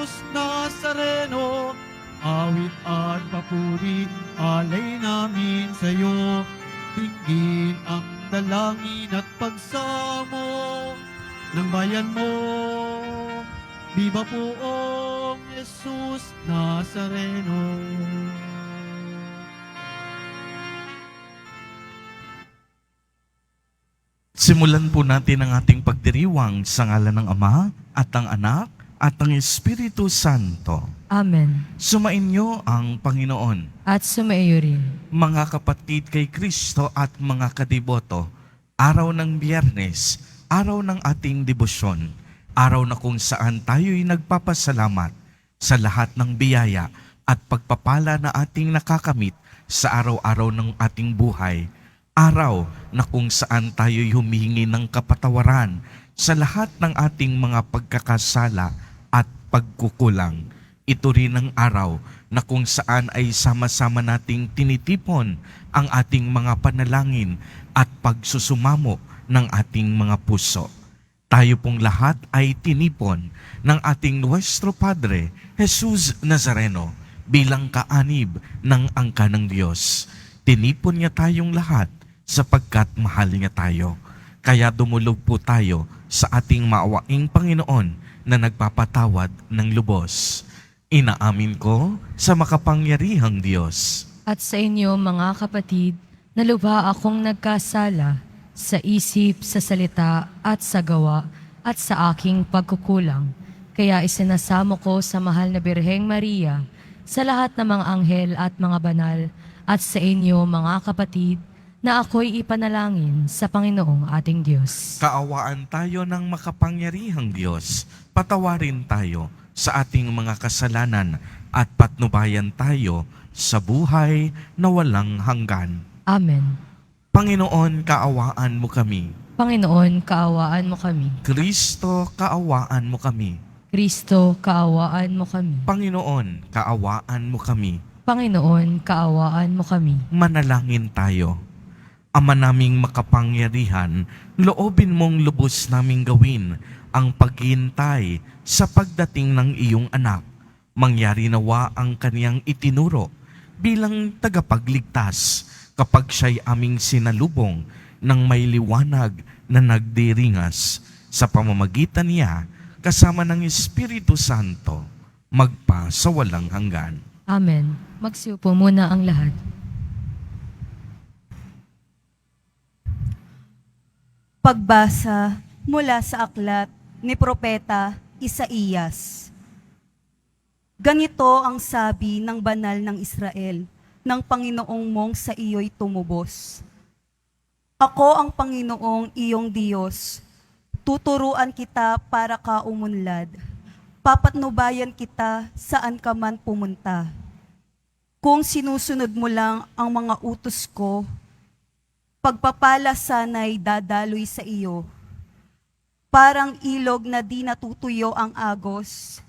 Jesus Nazareno, awit at papuri, alay namin sa iyo. Tingin ang dalangin at pagsamo ng bayan mo. Viva poong Jesus Nazareno. Simulan po natin ang ating pagdiriwang sa ngalan ng Ama at ng Anak at ng Espiritu Santo. Amen. Sumainyo ang Panginoon. At sumaiyo rin. Mga kapatid kay Kristo at mga kadiboto, araw ng Biyernes, araw ng ating debosyon, araw na kung saan tayo'y nagpapasalamat sa lahat ng biyaya at pagpapala na ating nakakamit sa araw-araw ng ating buhay. Araw na kung saan tayo'y humihingi ng kapatawaran sa lahat ng ating mga pagkakasala at pagkukulang. Ito rin ang araw na kung saan ay sama-sama nating tinitipon ang ating mga panalangin at pagsusumamo ng ating mga puso. Tayo pong lahat ay tinipon ng ating Nuestro Padre, Jesus Nazareno, bilang kaanib ng angka ng Diyos. Tinipon niya tayong lahat sapagkat mahal niya tayo. Kaya dumulog po tayo sa ating maawaing Panginoon na nagpapatawad ng lubos. Inaamin ko sa makapangyarihang Diyos. At sa inyo mga kapatid, na lubha akong nagkasala sa isip, sa salita at sa gawa at sa aking pagkukulang. Kaya isinasamo ko sa mahal na Birheng Maria, sa lahat ng mga anghel at mga banal, at sa inyo mga kapatid, na ako'y ipanalangin sa Panginoong ating Diyos. Kaawaan tayo ng makapangyarihang Diyos. Patawarin tayo sa ating mga kasalanan at patnubayan tayo sa buhay na walang hanggan. Amen. Panginoon, kaawaan mo kami. Panginoon, kaawaan mo kami. Kristo, kaawaan mo kami. Kristo, kaawaan mo kami. Panginoon, kaawaan mo kami. Panginoon, kaawaan mo kami. Manalangin tayo. Ama naming makapangyarihan, loobin mong lubos naming gawin ang paghintay sa pagdating ng iyong anak. Mangyari nawa ang kaniyang itinuro bilang tagapagligtas kapag siya'y aming sinalubong ng may liwanag na nagdiringas. Sa pamamagitan niya, kasama ng Espiritu Santo, magpa sa walang hanggan. Amen. Magsiupo muna ang lahat. Pagbasa mula sa aklat ni Propeta Isaías. Ganito ang sabi ng banal ng Israel, ng Panginoong mong sa iyo'y tumubos. Ako ang Panginoong iyong Diyos, tuturuan kita para ka umunlad, papatnubayan kita saan ka man pumunta. Kung sinusunod mo lang ang mga utos ko, pagpapala sana'y dadaloy sa iyo. Parang ilog na di natutuyo ang agos,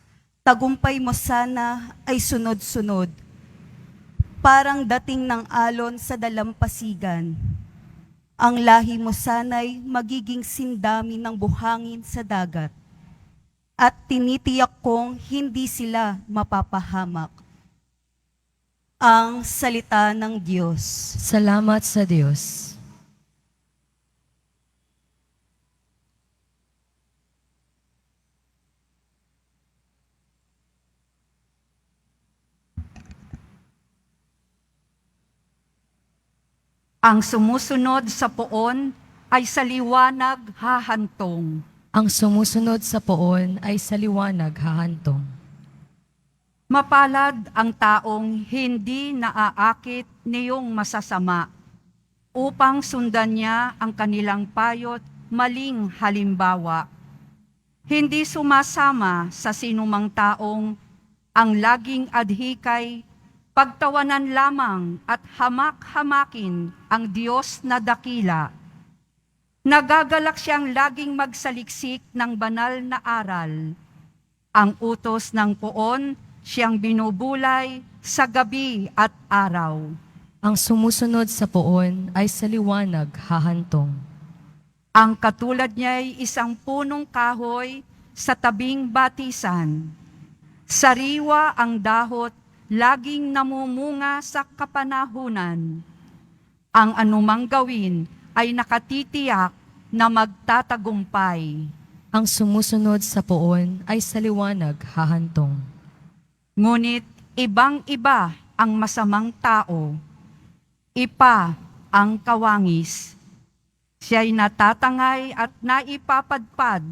tagumpay mo sana ay sunod-sunod. Parang dating ng alon sa dalampasigan. Ang lahi mo sana'y magiging sindami ng buhangin sa dagat. At tinitiyak kong hindi sila mapapahamak. Ang salita ng Diyos. Salamat sa Diyos. Ang sumusunod sa poon ay sa liwanag hahantong. Ang sumusunod sa poon ay sa liwanag hahantong. Mapalad ang taong hindi naaakit niyong masasama, upang sundan niya ang kanilang payot maling halimbawa. Hindi sumasama sa sinumang taong ang laging adhikay, pagtawanan lamang at hamak-hamakin ang Diyos na dakila. Nagagalak siyang laging magsaliksik ng banal na aral. Ang utos ng poon, siyang binubulay sa gabi at araw. Ang sumusunod sa poon ay sa liwanag hahantong. Ang katulad niya ay isang punong kahoy sa tabing batisan. Sariwa ang dahot, laging namumunga sa kapanahunan. Ang anumang gawin ay nakatitiyak na magtatagumpay. Ang sumusunod sa poon ay sa liwanag hahantong. Ngunit ibang-iba ang masamang tao. Ipa ang kawangis. Siya'y natatangay at naipapadpad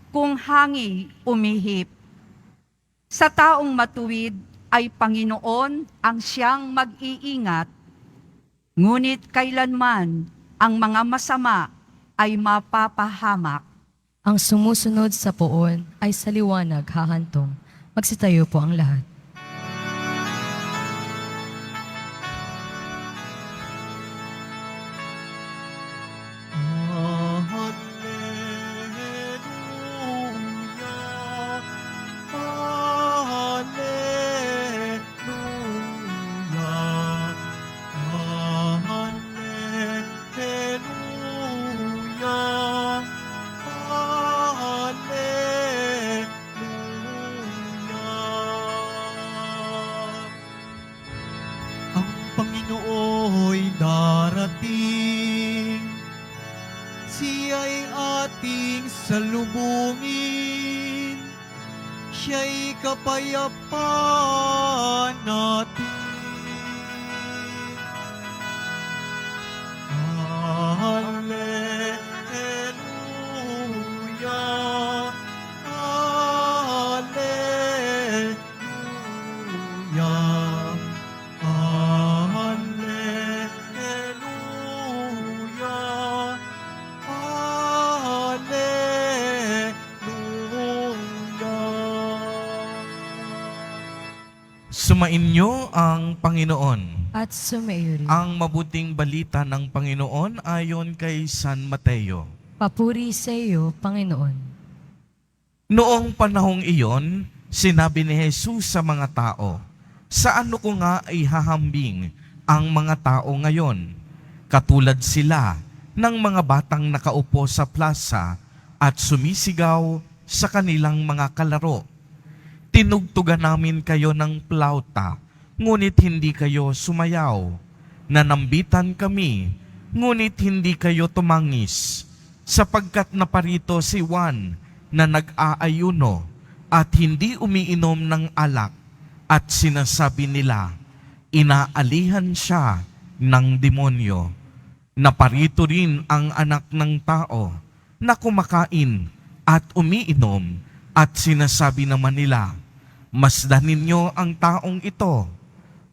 kung hangi umihip. Sa taong matuwid ay Panginoon ang siyang mag-iingat. Ngunit kailanman ang mga masama ay mapapahamak. Ang sumusunod sa poon ay sa liwanag hahantong. Magsitayo po ang lahat. Hallelujah, Hallelujah, Hallelujah, Hallelujah. Ang Panginooy darating, siya'y ating salubungin, siya'y kapayapaan natin. Hallelujah, Hallelujah, Hallelujah, Hallelujah. Sumainyo ang Panginoon. At sumayo rin. Ang mabuting balita ng Panginoon ayon kay San Mateo. Papuri sa iyo, Panginoon. Noong panahong iyon, sinabi ni Jesus sa mga tao, "Saan ko nga ay hahambing ang mga tao ngayon? Katulad sila ng mga batang nakaupo sa plaza at sumisigaw sa kanilang mga kalaro. Tinugtugan namin kayo ng plauta, ngunit hindi kayo sumayaw. Nanambitan kami, ngunit hindi kayo tumangis. Sapagkat naparito si Juan na nag-aayuno at hindi umiinom ng alak at sinasabi nila, inaalihan siya ng demonyo. Naparito rin ang anak ng tao na kumakain at umiinom at sinasabi naman nila, masdan ninyo ang taong ito,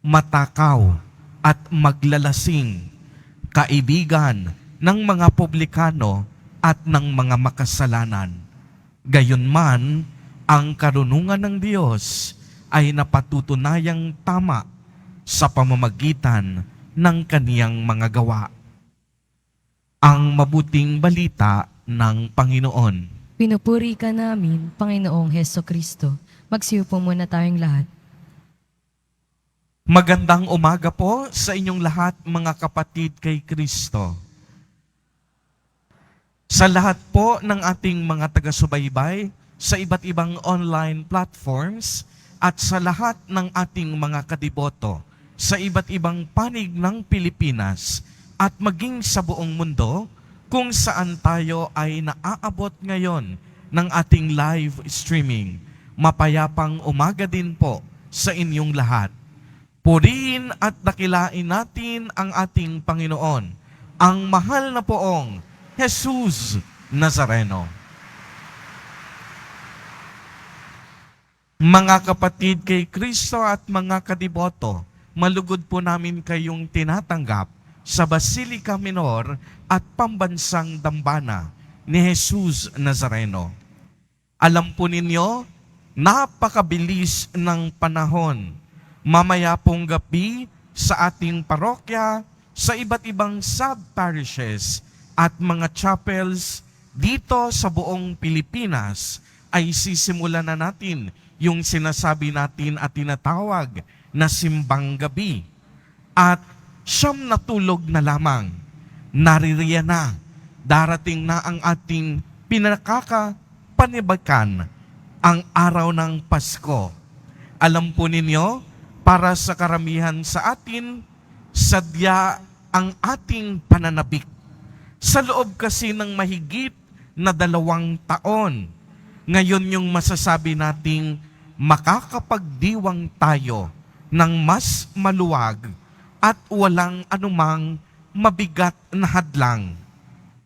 matakaw at maglalasing, kaibigan ng mga publikano at ng mga makasalanan. Gayunman, ang karunungan ng Diyos ay napatutunayang tama sa pamamagitan ng kaniyang mga gawa. Ang mabuting balita ng Panginoon. Pinupuri ka namin, Panginoong Hesukristo. Magsiupo muna tayong lahat. Magandang umaga po sa inyong lahat, mga kapatid kay Kristo. Sa lahat po ng ating mga taga-subaybay sa iba't ibang online platforms at sa lahat ng ating mga kadiboto sa iba't ibang panig ng Pilipinas at maging sa buong mundo kung saan tayo ay naaabot ngayon ng ating live streaming. Mapayapang umaga din po sa inyong lahat. Purihin at dakilain natin ang ating Panginoon, ang mahal na poong Jesus Nazareno. Mga kapatid kay Kristo at mga kadiboto, malugod po namin kayong tinatanggap sa Basilica Minor at Pambansang Dambana ni Jesus Nazareno. Alam po ninyo, napakabilis ng panahon. Mamaya pong gabi sa ating parokya, sa iba't ibang sub-parishes at mga chapels dito sa buong Pilipinas ay sisimulan na natin yung sinasabi natin at tinatawag na simbang gabi. At siyam na tulog na lamang, naririyan na, darating na ang ating pinakakapanibakan, ang araw ng Pasko. Alam po ninyo, para sa karamihan sa atin, sadya ang ating pananabik. Sa loob kasi ng mahigit na 2 taon, ngayon yung masasabi nating makakapagdiwang tayo ng mas maluwag at walang anumang mabigat na hadlang.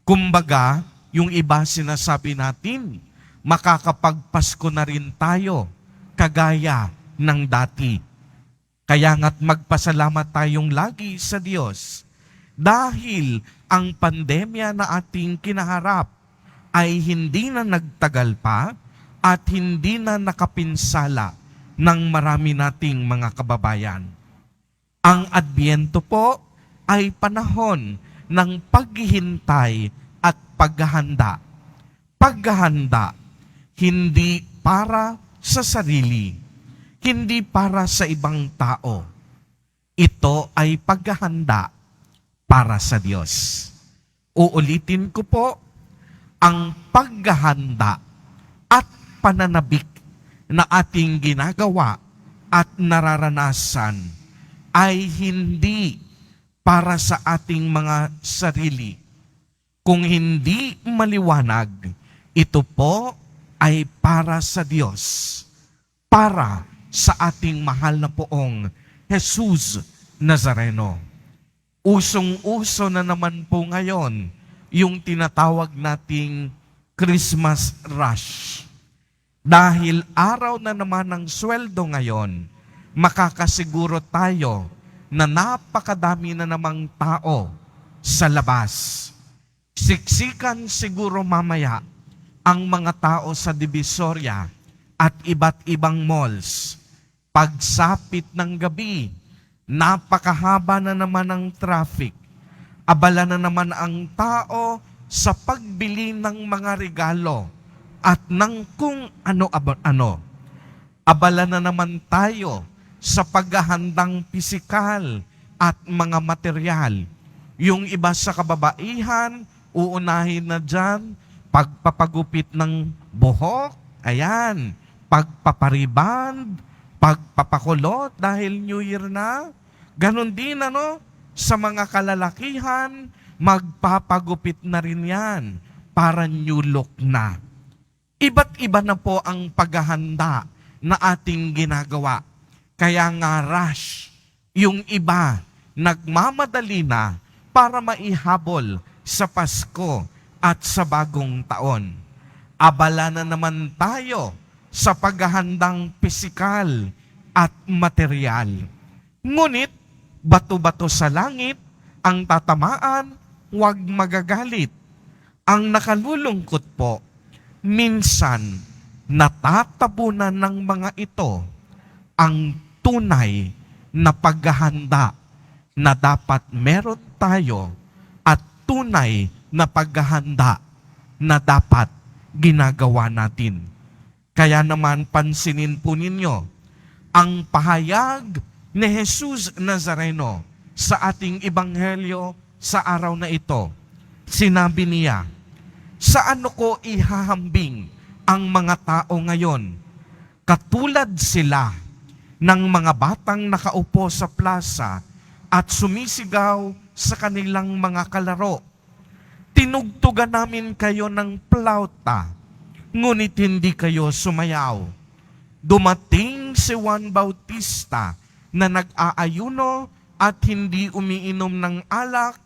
Kumbaga, yung iba sinasabi natin, makakapagpasko na rin tayo, kagaya ng dati. Kaya nga't magpasalamat tayong lagi sa Diyos dahil ang pandemya na ating kinaharap ay hindi na nagtagal pa at hindi na nakapinsala ng marami nating mga kababayan. Ang Adbyento po ay panahon ng paghihintay at paghahanda. Paghahanda, hindi para sa sarili, hindi para sa ibang tao. Ito ay paghahanda para sa Diyos. Uulitin ko po, ang paghahanda at pananabik na ating ginagawa at nararanasan ay hindi para sa ating mga sarili. Kung hindi maliwanag, ito po ay para sa Diyos, para sa ating mahal na poong Jesus Nazareno. Usong-uso na naman po ngayon yung tinatawag nating Christmas rush. Dahil araw na naman ng sweldo ngayon, makakasiguro tayo na napakadami na namang tao sa labas. Siksikan siguro mamaya ang mga tao sa Divisoria at iba't ibang malls. Pagsapit ng gabi, napakahaba na naman ang traffic. Abala na naman ang tao sa pagbili ng mga regalo at ng kung ano-ano. Abala na naman tayo sa paghahandang pisikal at mga material. Yung iba sa kababaihan, uunahin na dyan, pagpapagupit ng buhok, ayan, pagpapariband, pagpapakulot dahil New Year na. Ganon din sa mga kalalakihan, magpapagupit na rin yan para new look na. Iba't iba na po ang paghahanda na ating ginagawa. Kaya nga rush, yung iba nagmamadali na para maihabol sa Pasko at sa bagong taon. Abala na naman tayo sa paghahandang pisikal at material. Ngunit, bato-bato sa langit ang tatamaan, huwag magagalit. Ang nakalulungkot po, minsan natatabunan ng mga ito ang tunay na paghahanda na dapat meron tayo at tunay na paghahanda na dapat ginagawa natin. Kaya naman pansinin po ninyo ang pahayag ni Jesus Nazareno sa ating ebanghelyo sa araw na ito. Sinabi niya, sa ano ko ihahambing ang mga tao ngayon? Katulad sila ng mga batang nakaupo sa plaza at sumisigaw sa kanilang mga kalaro. Tinugtugan namin kayo ng plauta, ngunit hindi kayo sumayaw. Dumating si Juan Bautista na nag-aayuno at hindi umiinom ng alak,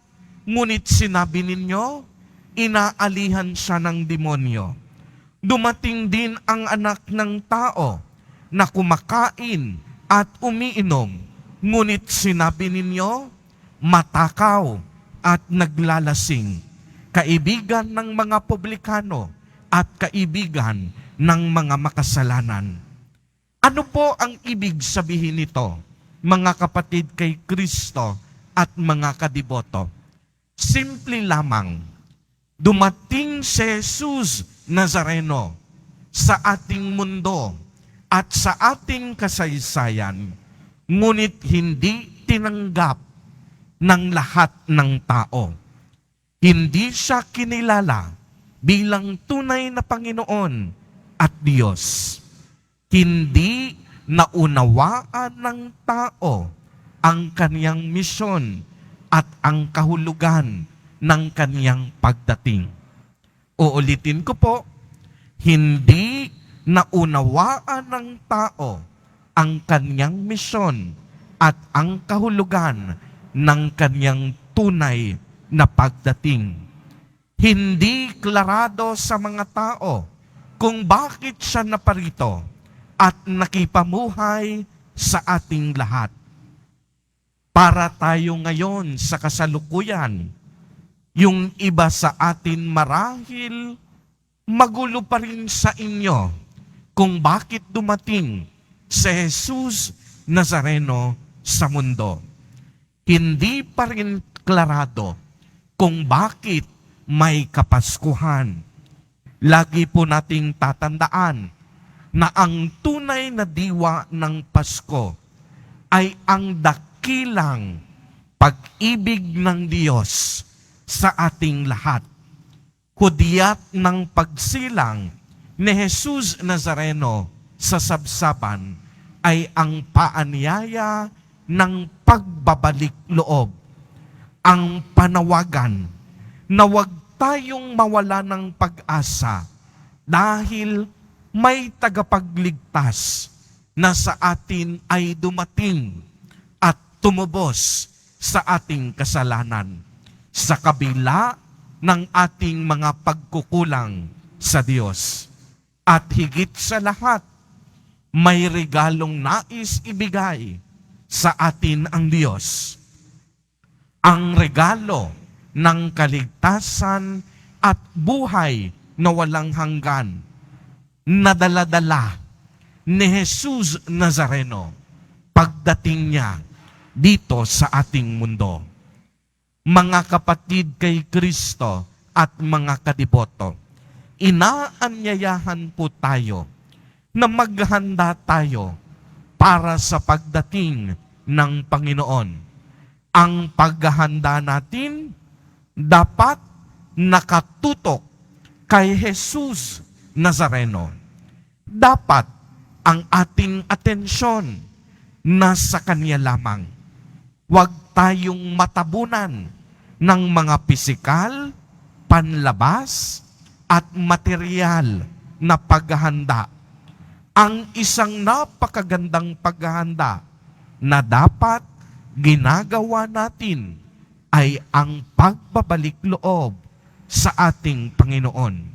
ngunit sinabi ninyo, inaalihan siya ng demonyo. Dumating din ang anak ng tao na kumakain at umiinom, ngunit sinabi ninyo, matakaw at naglalasing, kaibigan ng mga publikano at kaibigan ng mga makasalanan. Ano po ang ibig sabihin nito, mga kapatid kay Kristo at mga kadiboto? Simple lamang, dumating si Jesus Nazareno sa ating mundo at sa ating kasaysayan, ngunit hindi tinanggap ng lahat ng tao. Hindi siya kinilala bilang tunay na Panginoon at Diyos. Hindi naunawaan ng tao ang kaniyang misyon at ang kahulugan ng kaniyang pagdating. Uulitin ko po, hindi naunawaan ng tao ang kaniyang misyon at ang kahulugan ng kaniyang tunay na pagdating. Hindi klarado sa mga tao kung bakit siya naparito at nakipamuhay sa ating lahat. Para tayo ngayon sa kasalukuyan, yung iba sa atin marahil magulo pa rin sa inyo kung bakit dumating si Jesus Nazareno sa mundo. Hindi pa rin klarado kung bakit may Kapaskuhan. Lagi po nating tatandaan na ang tunay na diwa ng Pasko ay ang dakilang pag-ibig ng Diyos sa ating lahat. Hudyat ng pagsilang ni Jesus Nazareno sa sabsaban ay ang paanyaya ng pagbabalik loob. Ang panawagan na huwag tayong mawala ng pag-asa dahil may tagapagligtas na sa atin ay dumating at tumubos sa ating kasalanan sa kabila ng ating mga pagkukulang sa Diyos. At higit sa lahat, may regalong nais ibigay sa atin ang Diyos. Ang regalo ng kaligtasan at buhay na walang hanggan na dala-dala ni Jesus Nazareno pagdating niya dito sa ating mundo. Mga kapatid kay Kristo at mga kadiboto, inaanyayahan po tayo na maghanda tayo para sa pagdating ng Panginoon. Ang paghahanda natin dapat nakatutok kay Jesus Nazareno. Dapat ang ating atensyon nasa Kanya lamang. Huwag tayong matabunan ng mga pisikal, panlabas, at material na paghahanda. Ang isang napakagandang paghahanda na dapat ginagawa natin ay ang pagbabalik loob sa ating Panginoon.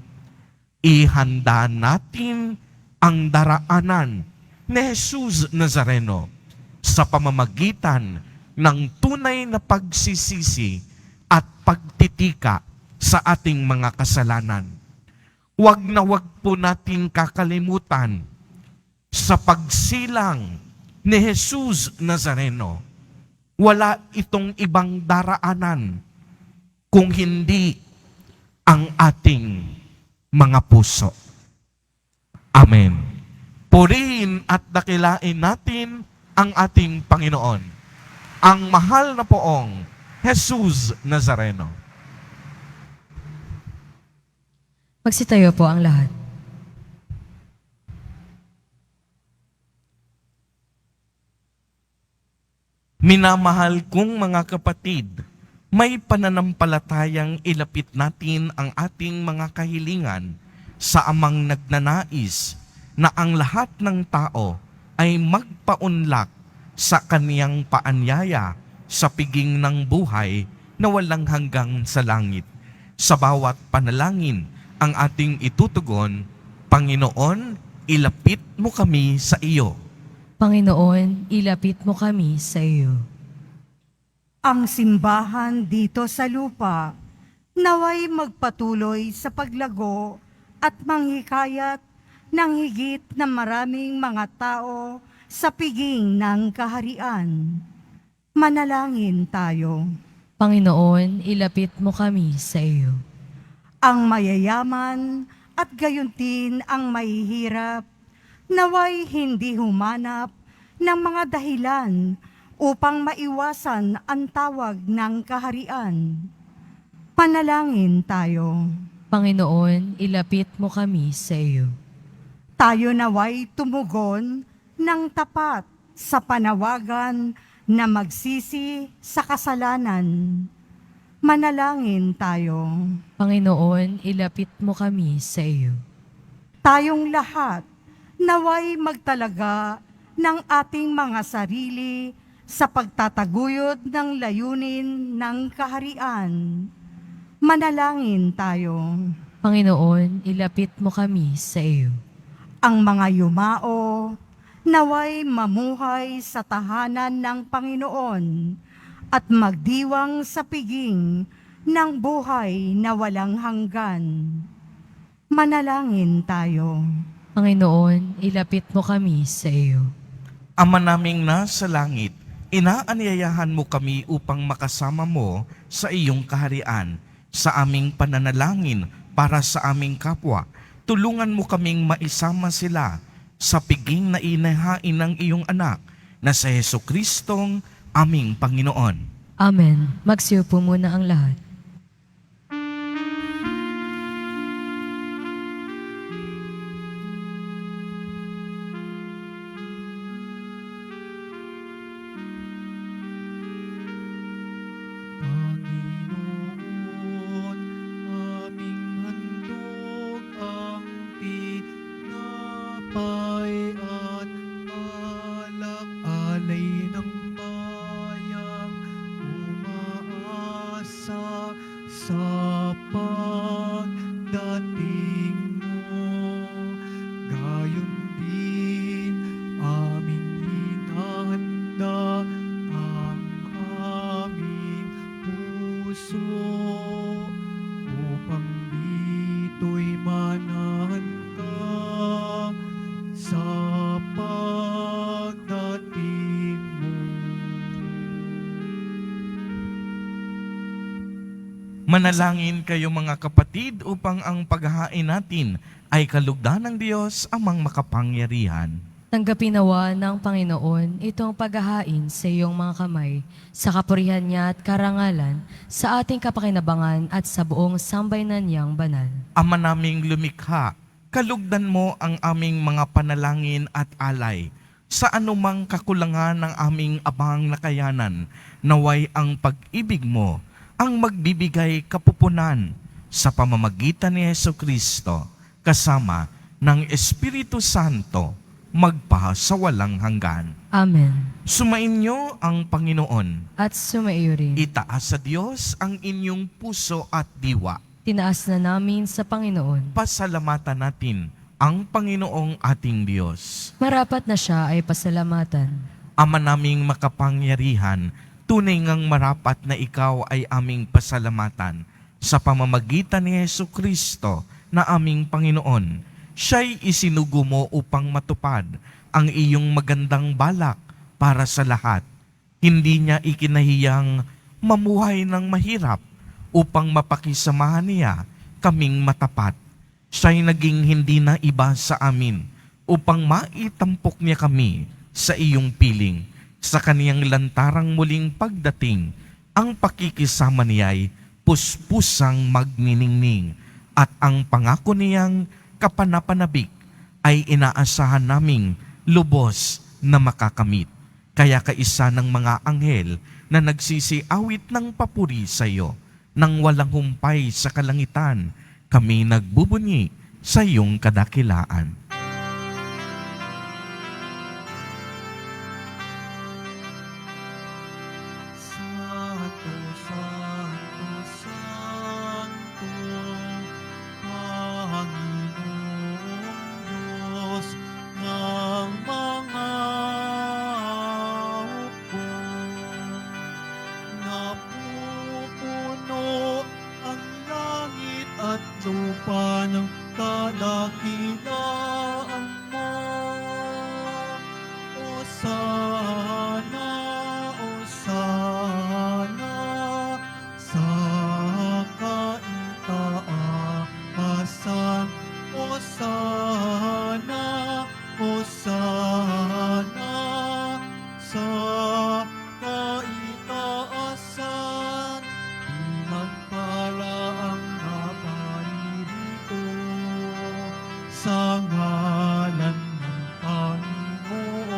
Ihanda natin ang daraanan ni Jesus Nazareno sa pamamagitan ng tunay na pagsisisi at pagtitika sa ating mga kasalanan. Huwag na huwag po natin kakalimutan sa pagsilang ni Jesus Nazareno. Wala itong ibang daraanan kung hindi ang ating mga puso. Amen. Purihin at dakilain natin ang ating Panginoon, ang mahal na poong Jesus Nazareno. Magsitayo po ang lahat. Minamahal kong mga kapatid, may pananampalatayang ilapit natin ang ating mga kahilingan sa Amang nagnanais na ang lahat ng tao ay magpaunlak sa kaniyang paanyaya sa piging ng buhay na walang hanggang sa langit. Sa bawat panalangin ang ating itutugon, Panginoon, ilapit mo kami sa iyo. Panginoon, ilapit mo kami sa iyo. Ang simbahan dito sa lupa naway magpatuloy sa paglago at manghikayat ng higit na maraming mga tao sa piging ng kaharian. Manalangin tayo. Panginoon, ilapit mo kami sa iyo. Ang mayayaman at gayon din ang mahihirap, naway hindi humanap ng mga dahilan upang maiwasan ang tawag ng kaharian. Panalangin tayo. Panginoon, ilapit mo kami sa iyo. Tayo naway tumugon ng tapat sa panawagan na magsisi sa kasalanan. Manalangin tayo. Panginoon, ilapit mo kami sa iyo. Tayong lahat naway magtalaga ng ating mga sarili sa pagtataguyod ng layunin ng kaharian. Manalangin tayo. Panginoon, ilapit mo kami sa iyo. Ang mga yumao naway mamuhay sa tahanan ng Panginoon at magdiwang sa piging ng buhay na walang hanggan. Manalangin tayo. Panginoon, ilapit mo kami sa iyo. Ama naming nasa langit, inaanyayahan mo kami upang makasama mo sa iyong kaharian, sa aming pananalangin para sa aming kapwa. Tulungan mo kaming maisama sila sa piging na inihain ng iyong anak na sa Jesucristong aming Panginoon. Amen. Magsiupo muna ang lahat. Panginoon, aming handog ang tinapay at alak, alay ng bayang umaasa sa pagdating mo. Gayon din aming hinahanda ang aming puso upang dito'y manahan ka sa pagdating mo. Manalangin kayo mga kapatid upang ang paghahain natin ay kalugdan ng Diyos amang makapangyarihan. Tanggapin nawa ng Panginoon itong paghahain sa iyong mga kamay, sa kapurihan niya at karangalan, sa ating kapakinabangan at sa buong sambayanan niyang banal. Ama naming lumikha, kalugdan mo ang aming mga panalangin at alay. Sa anumang kakulangan ng aming abang nakayanan, naway ang pag-ibig mo ang magbibigay kapupunan sa pamamagitan ni Jesucristo kasama ng Espiritu Santo magpa sa walang hanggan. Amen. Sumainyo ang Panginoon. At sumaiyo rin. Itaas sa Diyos ang inyong puso at diwa. Tinaas na namin sa Panginoon. Pasalamatan natin ang Panginoong ating Diyos. Marapat na siya ay pasalamatan. Ama naming makapangyarihan, tunay ngang marapat na ikaw ay aming pasalamatan sa pamamagitan ni Jesucristo na aming Panginoon. Siya'y isinugo mo upang matupad ang iyong magandang balak para sa lahat. Hindi niya ikinahiyang mamuhay ng mahirap upang mapakisamahan niya kaming matapat. Siya'y naging hindi na iba sa amin upang maitampok niya kami sa iyong piling. Sa kaniyang lantarang muling pagdating, ang pakikisama niya'y puspusang magniningning at ang pangako niyang kapanapanabik ay inaasahan naming lubos na makakamit. Kaya kaisa ng mga anghel na nagsisiawit ng papuri sa iyo, nang walang humpay sa kalangitan, kami nagbubunyi sa iyong kadakilaan. Santo, Santo, Santo, Panginoong Diyos ng mga hukbo. Napupuno ang langit at lupa ng kadakilaan mo. Osana, Osana, sa kaitaasan. Osana, Osana, sa kaitaasan. Pinagpala ang naparirito sa ngalan ng Panginoon.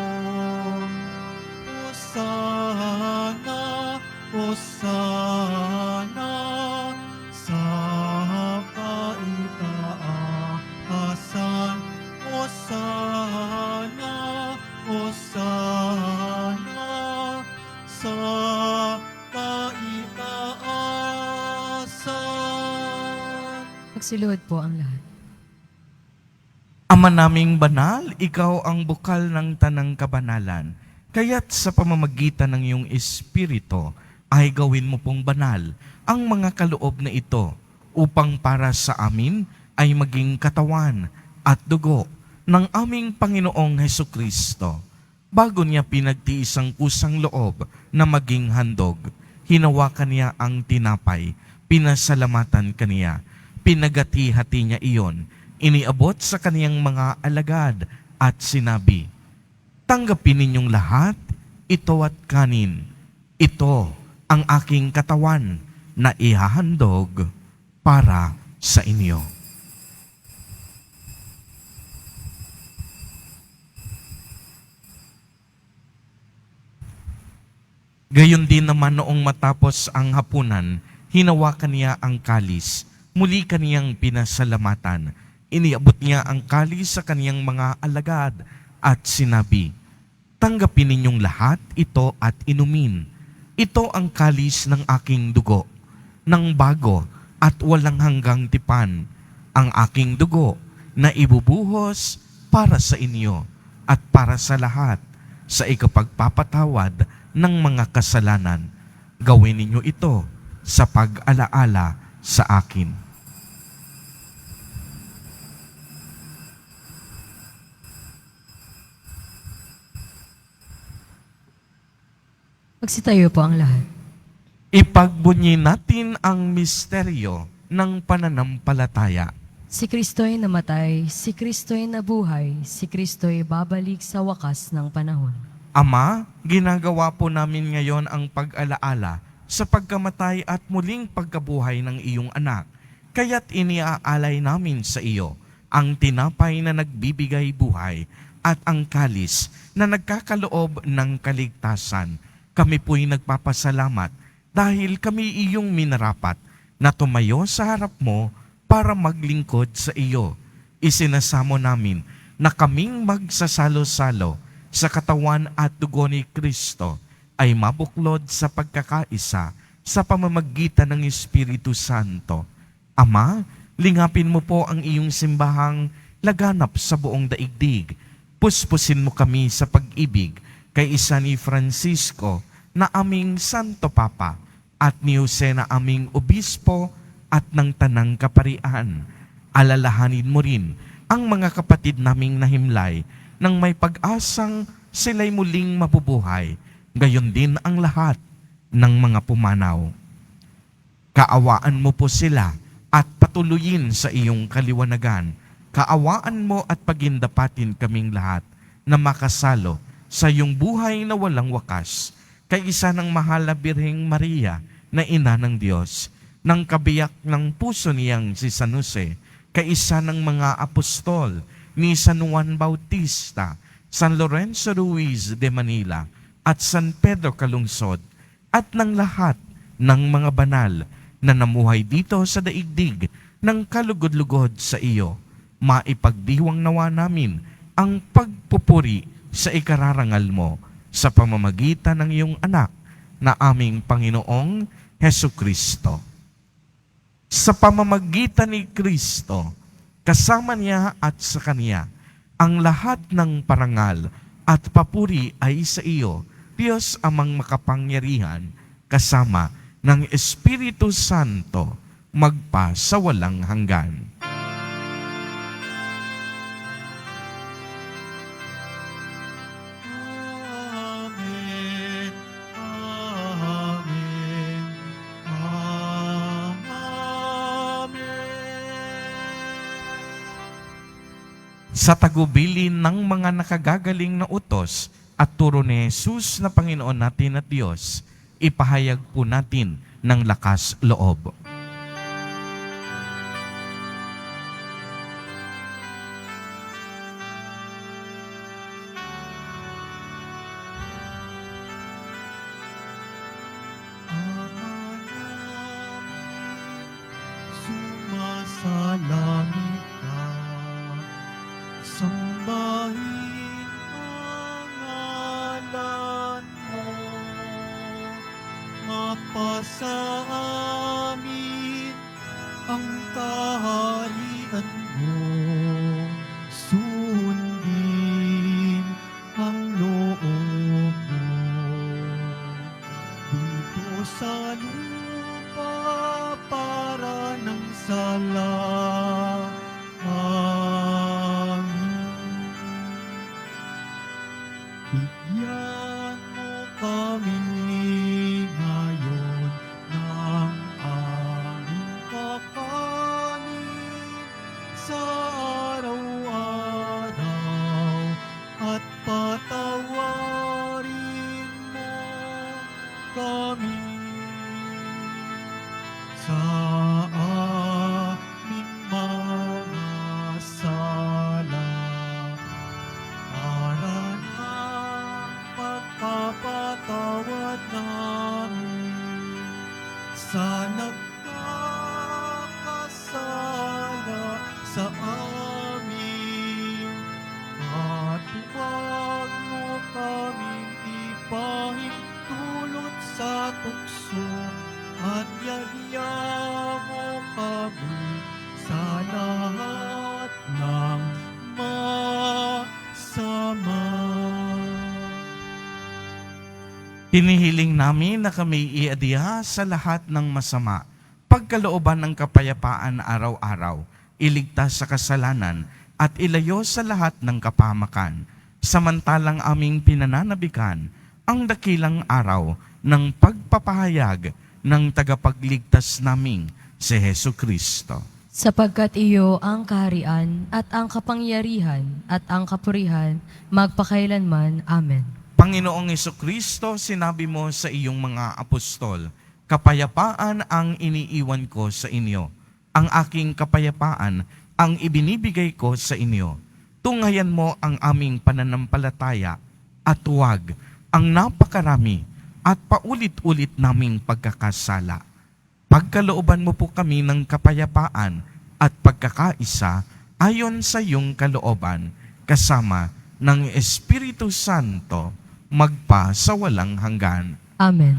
Hosana sa kaitaasan. Magsiluhod po ang lahat. Ama naming banal, ikaw ang bukal ng tanang kabanalan. Kaya't sa pamamagitan ng iyong Espiritu ay gawin mo pong banal ang mga kaloob na ito upang para sa amin ay maging katawan at dugo ng aming Panginoong Hesukristo. Bago niya pinagtiis ang kusang loob na maging handog, hinawakan niya ang tinapay, pinasalamatan kaniya, pinagati-hati niya iyon, iniabot sa kaniyang mga alagad at sinabi, "Tanggapin ninyong lahat, ito at kanin. Ito ang aking katawan na ihahandog para sa inyo." Gayon din naman noong matapos ang hapunan, hinawakan niya ang kalis, muli kaniyang pinasalamatan. Iniabot niya ang kalis sa kaniyang mga alagad at sinabi, "Tanggapin ninyong lahat ito at inumin. Ito ang kalis ng aking dugo, ng bago at walang hanggang tipan, ang aking dugo na ibubuhos para sa inyo at para sa lahat sa ikapagpapatawad ng mga kasalanan. Gawin ninyo ito sa pag-alaala sa akin." Magsitayo po ang lahat. Ipagbunyi natin ang misteryo ng pananampalataya. Si Kristo'y namatay, si Kristo'y nabuhay, si Kristo'y babalik sa wakas ng panahon. Ama, ginagawa po namin ngayon ang pag-alaala sa pagkamatay at muling pagkabuhay ng iyong anak. Kaya't iniaalay namin sa iyo ang tinapay na nagbibigay buhay at ang kalis na nagkakaloob ng kaligtasan. Kami po'y nagpapasalamat dahil kami iyong minarapat na tumayo sa harap mo para maglingkod sa iyo. Isinasamo namin na kaming magsasalo-salo sa katawan at dugo ni Kristo ay mabuklod sa pagkakaisa sa pamamagitan ng Espiritu Santo. Ama, lingapin mo po ang iyong simbahang laganap sa buong daigdig. Puspusin mo kami sa pag-ibig kay isa ni Francisco na aming Santo Papa at ni Jose na aming Obispo at ng Tanang Kaparian. Alalahanin mo rin ang mga kapatid naming nahimlay nang may pag-asang sila'y muling mabubuhay, gayon din ang lahat ng mga pumanaw. Kaawaan mo po sila at patuloyin sa iyong kaliwanagan. Kaawaan mo at pagindapatin kaming lahat na makasalo sa iyong buhay na walang wakas, kay isa ng mahal na Birheng Maria na ina ng Diyos, ng kabiyak ng puso niyang si San Jose, kay isa ng mga apostol ni San Juan Bautista, San Lorenzo Ruiz de Manila, at San Pedro Calungsod, at ng lahat ng mga banal na namuhay dito sa daigdig ng kalugod-lugod sa iyo. Maipagdiwang nawa namin ang pagpupuri sa ikararangal mo sa pamamagitan ng iyong anak na aming Panginoong Hesukristo. Sa pamamagitan ni Kristo, kasama niya at sa Kanya, ang lahat ng parangal at papuri ay sa iyo, Diyos amang makapangyarihan, kasama ng Espiritu Santo, magpa sa walang hanggan. Amen. Amen. Amen. Sa tagubilin ng mga nakagagaling na utos at turo ni Jesus na Panginoon natin at Diyos, ipahayag po natin ng lakas loob. Ama namin, sumasalangit ka. Sambahin ang sa amin ang kaharian mo, sundin ang loob mo. Dito sa lupa para ng bigyan mo kami ngayon ng aming kakanin sa araw-araw at patawarin mo kami sa aming mga sala para ng pagpapatawad namin sa nagkakasala sa amin, at huwag mo kaming ipahintulot sa tukso, at yagya mo kami sa lahat ng masama. Hinihiling namin na kami iadiha sa lahat ng masama, pagkalooban ng kapayapaan araw-araw, iligtas sa kasalanan, at ilayo sa lahat ng kapahamakan, samantalang aming pinananabikan ang dakilang araw ng pagpapahayag ng tagapagligtas naming si Hesu Kristo. Sapagkat iyo ang kaharian at ang kapangyarihan at ang kapurihan magpakailanman. Amen. Panginoong Jesucristo, sinabi mo sa iyong mga apostol, kapayapaan ang iniiwan ko sa inyo. Ang aking kapayapaan ang ibinibigay ko sa inyo. Tunghayan mo ang aming pananampalataya at huwag ang napakarami at paulit-ulit naming pagkakasala. Pagkalooban mo po kami ng kapayapaan at pagkakaisa ayon sa iyong kalooban, kasama ng Espiritu Santo, magpa sa walang hanggan. Amen.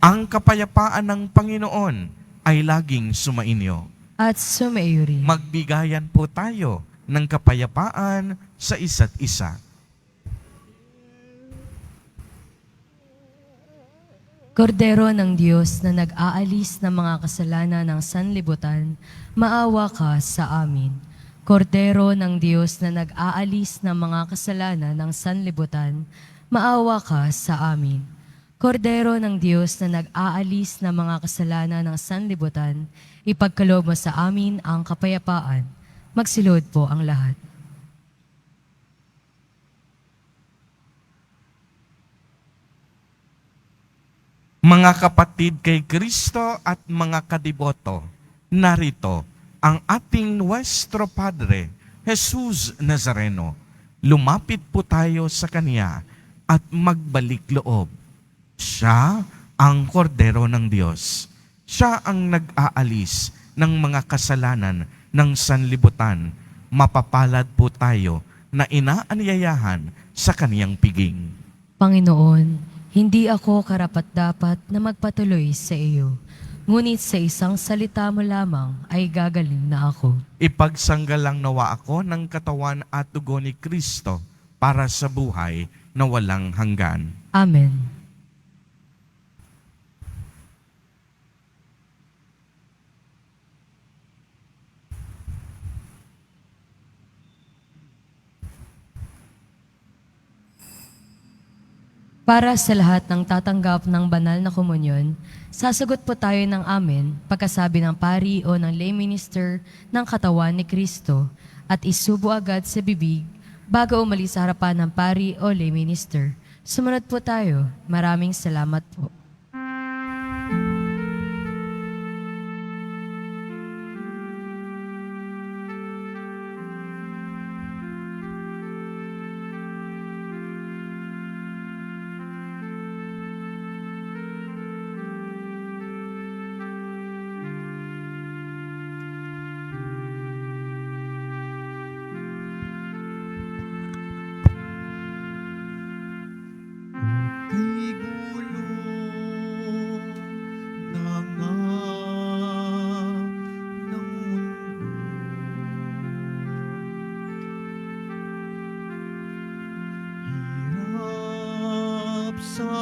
Ang kapayapaan ng Panginoon ay laging sumainyo. At sumaiyo rin. Magbigayan po tayo ng kapayapaan sa isa't isa. Kordero ng Diyos na nag-aalis ng mga kasalanan ng sanlibutan, maawa ka sa amin. Kordero ng Diyos na nag-aalis ng mga kasalanan ng sanlibutan, maawa ka sa amin. Kordero ng Diyos na nag-aalis ng mga kasalanan ng sanlibutan, ipagkaloob mo sa amin ang kapayapaan. Magsilod po ang lahat. Mga kapatid kay Kristo at mga kadiboto, narito ang ating Nuestro Padre, Jesus Nazareno. Lumapit po tayo sa Kanya at magbalik loob. Siya ang kordero ng Diyos. Siya ang nag-aalis ng mga kasalanan ng sanlibutan. Mapapalad po tayo na inaanyayahan sa Kaniyang piging. Panginoon, hindi ako karapat-dapat na magpatuloy sa iyo. Ngunit sa isang salita mo lamang ay gagaling na ako. Ipagsanggalang nawa ako ng katawan at dugo ni Kristo para sa buhay na walang hanggan. Amen. Para sa lahat ng tatanggap ng banal na komunyon, sasagot po tayo ng amen pagkasabi ng pari o ng lay minister ng katawan ni Kristo at isubo agad sa bibig bago umalis sa harapan ng pari o lay minister. Sumunod po tayo. Maraming salamat po. Kay gulo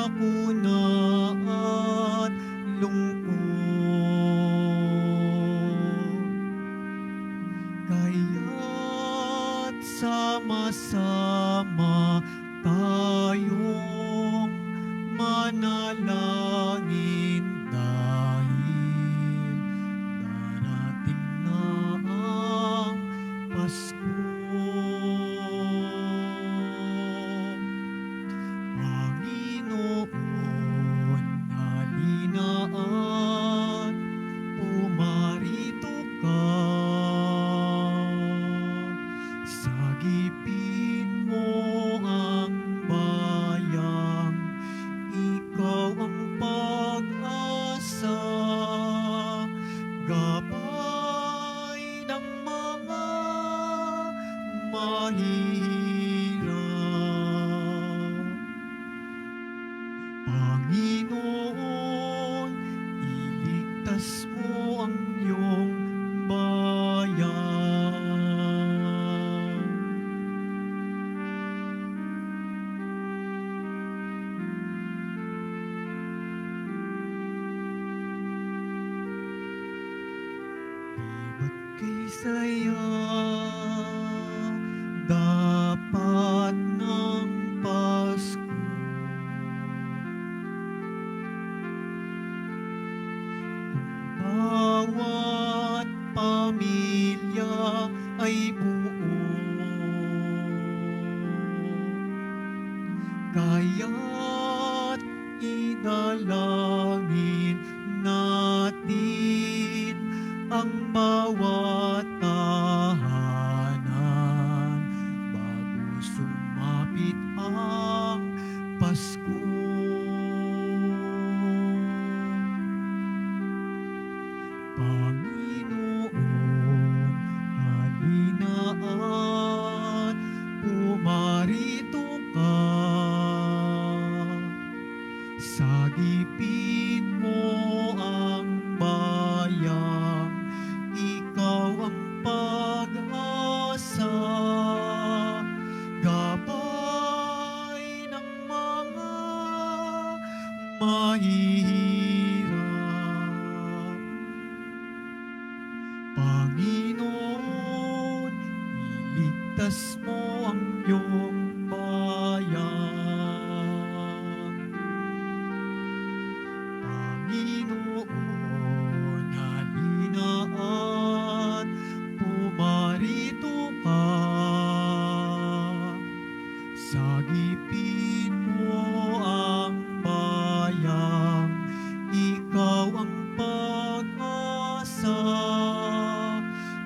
sakuna at lungkot. Kaya't sama-sama tayong manalangin dahil darating na ang Pasko. Panginoon, halina at pumarito ka. Sagipin mo ang bayang, ikaw ang pag-asa, gabay ng mga mahihirap. Panginoon, iligtas mo ang iyong bayan. Ba't kay saya dapat ng Pasko? Bawat pamilya ay buo, kaya't idalangin natin ang bawat tahanan bago sumapit ang Pasko. Panginoon, halina at pumarito ka. Sagipin mo ang bayang, ikaw ang pag-asa, gabay ng mga mahihirap. Panginoon, iligtas mo ang iyong bayan. Panginoon, halina at pumarito ka. Sagipin mo ang bayang, ikaw ang pag-asa,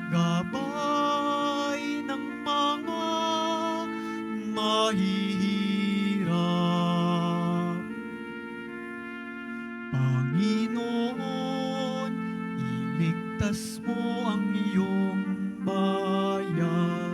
gabay ng mga mahihirap. Panginoon, iligtas mo ang iyong bayan.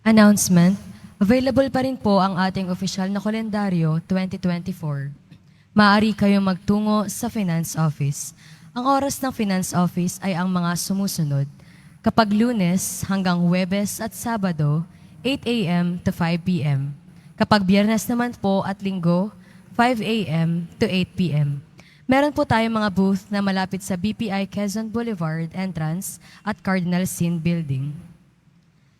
Announcement, available pa rin po ang ating opisyal na kalendaryo 2024. Maaari kayong magtungo sa Finance Office. Ang oras ng Finance Office ay ang mga sumusunod. Kapag Lunes hanggang Huwebes at Sabado, 8 a.m. to 5 p.m. Kapag Biyernes naman po at Linggo, 5 a.m. to 8 p.m. Meron po tayong mga booth na malapit sa BPI Quezon Boulevard entrance at Cardinal Sin Building.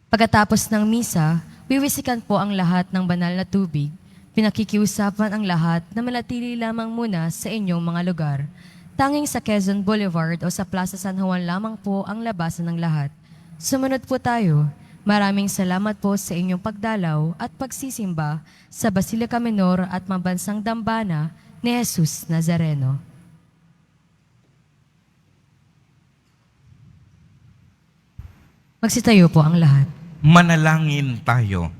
Pagkatapos ng misa, wiwisikan po ang lahat ng banal na tubig. Pinakikiusapan ang lahat na manatili lamang muna sa inyong mga lugar. Tanging sa Quezon Boulevard o sa Plaza San Juan lamang po ang labasan ng lahat. Sumunod po tayo. Maraming salamat po sa inyong pagdalaw at pagsisimba sa Basilica Menor at Mabansang Dambana ni Jesus Nazareno. Magsitayo po ang lahat. Manalangin tayo.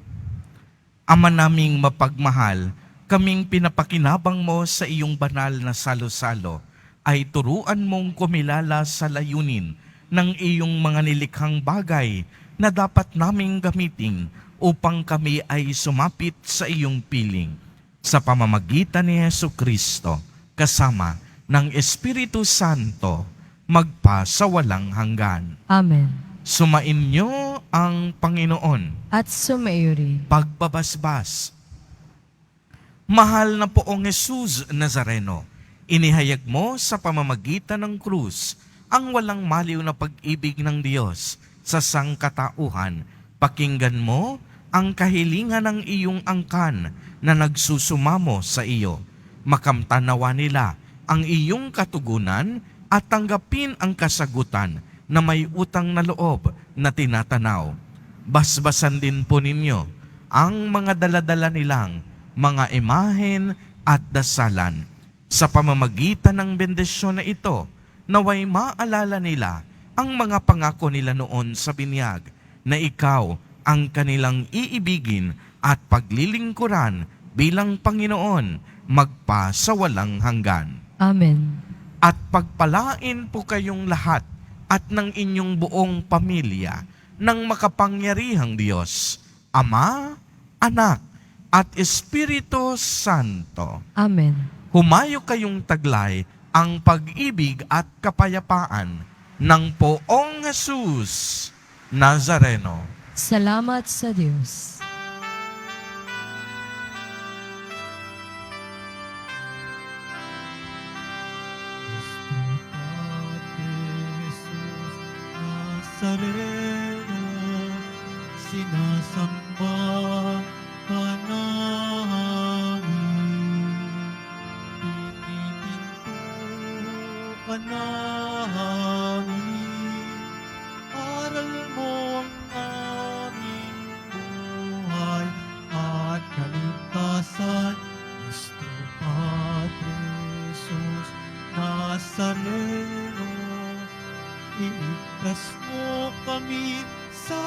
Ama naming mapagmahal, kaming pinapakinabang mo sa iyong banal na salo-salo, ay turuan mong kumilala sa layunin ng iyong mga nilikhang bagay na dapat naming gamitin upang kami ay sumapit sa iyong piling. Sa pamamagitan ni Jesucristo, kasama ng Espiritu Santo, magpasawalang hanggan. Amen. Sumainyo ang Panginoon. At sumaiyuri. Pagbabasbas. Mahal na poong Jesus Nazareno, inihayag mo sa pamamagitan ng krus ang walang maliw na pag-ibig ng Diyos sa sangkatauhan. Pakinggan mo ang kahilingan ng iyong angkan na nagsusumamo sa iyo. Makamtanawa nila ang iyong katugunan at tanggapin ang kasagutan na may utang na loob na tinatanaw. Basbasan din po ninyo ang mga daladala nilang mga imahen at dasalan. Sa pamamagitan ng bendisyon na ito, naway maalala nila ang mga pangako nila noon sa binyag na ikaw ang kanilang iibigin at paglilingkuran bilang Panginoon magpasawalang hanggan. Amen. At pagpalain po kayong lahat at ng inyong buong pamilya ng makapangyarihang Diyos, Ama, Anak, at Espiritu Santo. Amen. Humayo kayong taglay ang pag-ibig at kapayapaan ng poong Jesus Nazareno. Salamat sa Diyos. Nazareno, sinasamba ka namin, pinitinto ka namin, aral mo ang aming buhay at kaligtasan, Nuestro Padre Jesus Nazareno. Iligtas mo kami sa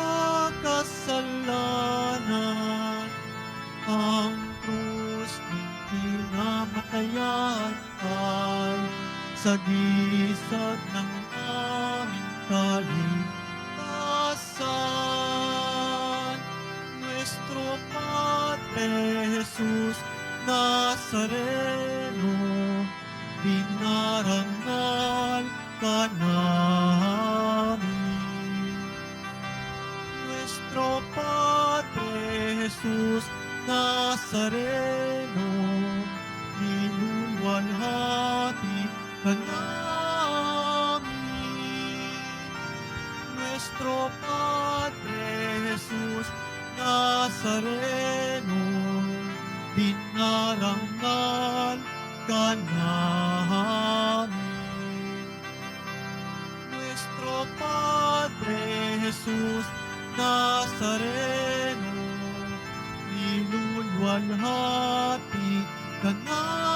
kasalanan. Ang krus ng kinamatayan ay sagisag ng aming kaligtasan. Nuestro Padre Jesus Nazareno, binarangal ka namin. Nuestro Padre Jesus Nazareno, minulwalhati ka namin. Nuestro Padre Jesus Nazareno, binarangal ka namin. Nuestro Padre Jesus Nazareno, nilulwalhati ka namin.